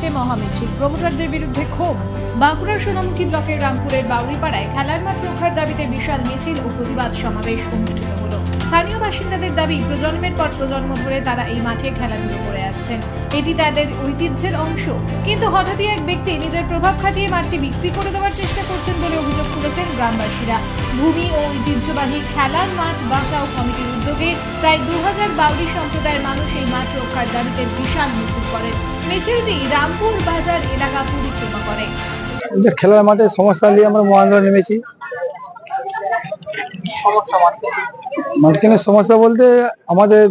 দাবিতে মহামিছিল, প্রমোটারদের বিরুদ্ধে ক্ষোভ। বাঁকুড়ার সোনামুখী ব্লকের রামপুরের বাউরিপাড়ায় খেলার মাঠ রক্ষার দাবিতে বিশাল মিছিল ও প্রতিবাদ সমাবেশ অনুষ্ঠিত হলো। স্থানীয় বাসিন্দাদের দাবি, প্রজন্মের পর প্রজন্ম ধরে তারা এই মাঠে খেলাধুলো করে আসছেন, এটি তাদের ঐতিহ্যের অংশ। কিন্তু হঠাৎই এক ব্যক্তি নিজের প্রভাব খাটিয়ে মাঠটি বিক্রি করে দেওয়ার চেষ্টা করছেন বলে অভিযোগ করেছেন গ্রামবাসীরা। ভূমি ও ঐতিহ্যবাহী খেলার মাঠ বাঁচাও কমিটির উদ্যোগে প্রায় 2000 বাউরি সম্প্রদায়ের মানুষ এই মাঠ রক্ষার দাবিতে বিশাল মিছিল করেন। মিছিলটি রামপুর বাজার এলাকা পরিক্রমা করে। যে খেলার মাঠে সমস্যা নিয়ে আমরা মহানগরে নেমেছি। মাঠখানের সমস্যা বলতে আমাদের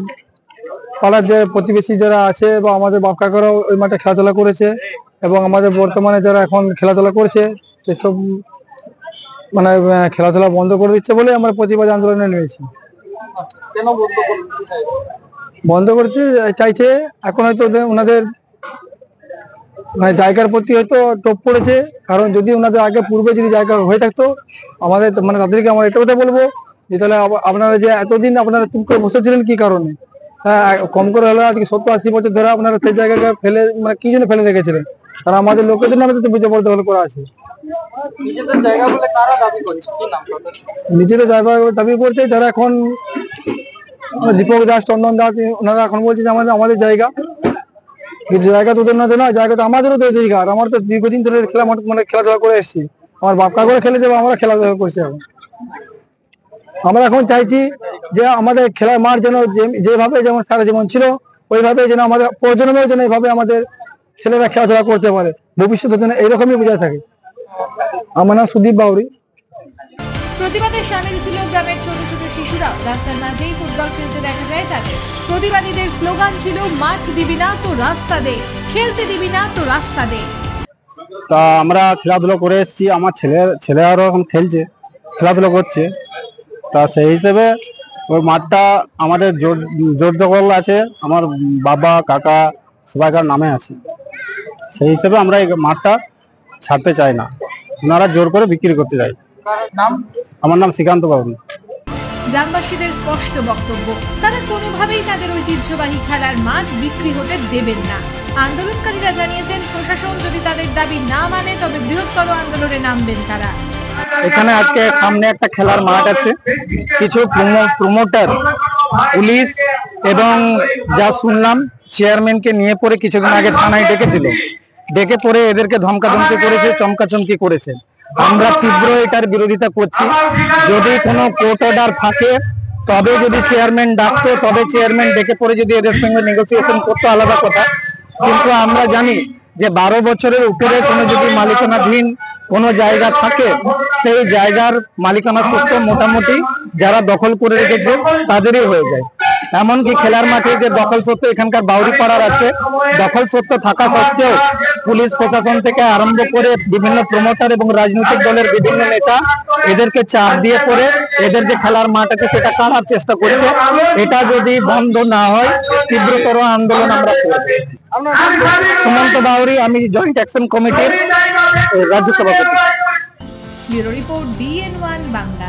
পাড়ার যে প্রতিবেশী যারা আছে বা আমাদের বাপ কাকারাও ওই মাঠে খেলাধুলা করেছে এবং আমাদের বর্তমানে যারা এখন খেলাধুলা করছে সেসব মানে খেলাধুলা বন্ধ করে দিচ্ছে বলে আমরা প্রতিবাদ আন্দোলনে নেমেছি। বন্ধ করছে চাইছে এখন হয়তো ওনাদের মানে জায়গার প্রতি হয়তো টোপ পড়েছে, কারণ যদি ওনাদের আগে পূর্বে যদি জায়গা হয়ে থাকতো আমাদের মানে তাদেরকে আমরা এটা কথা বলবো যে তাহলে আপনারা যে এতদিন আপনারা চুপ করে বসেছিলেন কি কারণে, কম করে হলে আজকে 70-80 বছর ধরে আপনারা সেই জায়গাটা ফেলে মানে কি জন্য ফেলে রেখেছিলেন, কারণ আমাদের লোকেদের নামে তো জবরদখল করা আছে। নিজেদের জায়গা দাবি করছে যারা এখন দীপক দাস, চন্দন দাস, ওনারা এখন বলছে যে আমাদের জায়গা, কিন্তু জায়গা তো ওদের না, জায়গা তো আমাদেরও তো জায়গা। আর আমার তো দীর্ঘদিন ধরে মানে খেলাধুলা করে এসেছি, আমার বাপকা করে খেলেছে বা আমরা খেলাধুলা করছি। এখন আমরা এখন চাইছি যে আমাদের খেলার মাঠ যেন যেভাবে যেমন সারা জীবন ছিল ওইভাবে যেন আমাদের প্রজন্মের জন্য এইভাবে আমাদের ছেলেরা খেলাধুলা করতে পারে, ভবিষ্যতের জন্য এইরকমই বোঝা থাকে। আমার নাম সুদীপ বাউরি। প্রতিবাদে শামিল ছিল গ্রামের ছোট ছোট শিশুরাও। রাস্তার মাঝেই ফুটবল খেলতে দেখা যায় তাদের। প্রতিবাদীদের স্লোগান ছিল, মাঠ দিবি না তো রাস্তা দে, খেলতে দিবি না তো রাস্তা দে। তা আমরা খেলাধুলা করে এসেছি, আমার ছেলেরাও এখন খেলছে, খেলাধুলা করছে। তা সেই হিসেবে ওই মাঠটা আমাদের জোর দখল আছে, আমার বাবা কাকা সবাইকার নামে আছে। সেই হিসেবে আমরা এই মাঠটা ছাড়তে চাই না, ওনারা জোর করে বিক্রি করতে চাই। আমার নাম শ্রীকান্ত বাবু। গ্রামবাসীদের স্পষ্ট বক্তব্য, তারা কোনোভাবেই তাদের ঐতিহ্যবাহী খেলার মাঠ বিক্রি হতে দেবেন না। আন্দোলনকারীরা জানিয়েছেন, প্রশাসন যদি তাদের দাবি না মানে তবে বৃহত্তর আন্দোলনে নামবেন তারা। এখানে আজকে সামনে একটা খেলার মাঠ আছে, কিছু প্রমোটার পুলিশ এবং যা শুনলাম চেয়ারম্যানকে নিয়ে পরে কিছুদিন আগে থানায় ডেকে পরে এদেরকে ধমকাধমকি করেছে, চমকাচমকি করেছে। আমরা তীব্র এটার বিরোধিতা করছি। যদি কোনো কোর্ট অর্ডার থাকে তবে যদি চেয়ারম্যান ডাকতো, তবে চেয়ারম্যান ডেকে পরে যদি এদের সঙ্গে নেগোসিয়েশন করতো আলাদা কথা, কিন্তু আমরা জানি যে 12 বছরের উপরে কোনো যদি মালিকানাধীন কোনো জায়গা থাকে সেই জায়গার মালিকানা সত্ত্ব মোটামুটি যারা দখল করে রেখেছে তাদেরই হয়ে যায়। এমনকি খেলার মাঠে যে দখল সত্ত্ব এখানকার বাউরিপাড়ার আছে, দখল সত্ত্ব থাকা সত্ত্বেও পুলিশ প্রশাসন থেকে আরম্ভ করে বিভিন্ন প্রমোটার এবং রাজনৈতিক দলের বিভিন্ন নেতা এদেরকে চাপ দিয়ে পরে এদের যে খেলার মাঠ আছে সেটা কাড়ার চেষ্টা করছে। এটা যদি বন্ধ না হয় তীব্রতর আন্দোলন আমরা করব। সুমন্ত বাউরি, আমি জয়েন্ট অ্যাকশন কমিটির রাজ্য সভাপতি। Bureau report BN1 Bangla.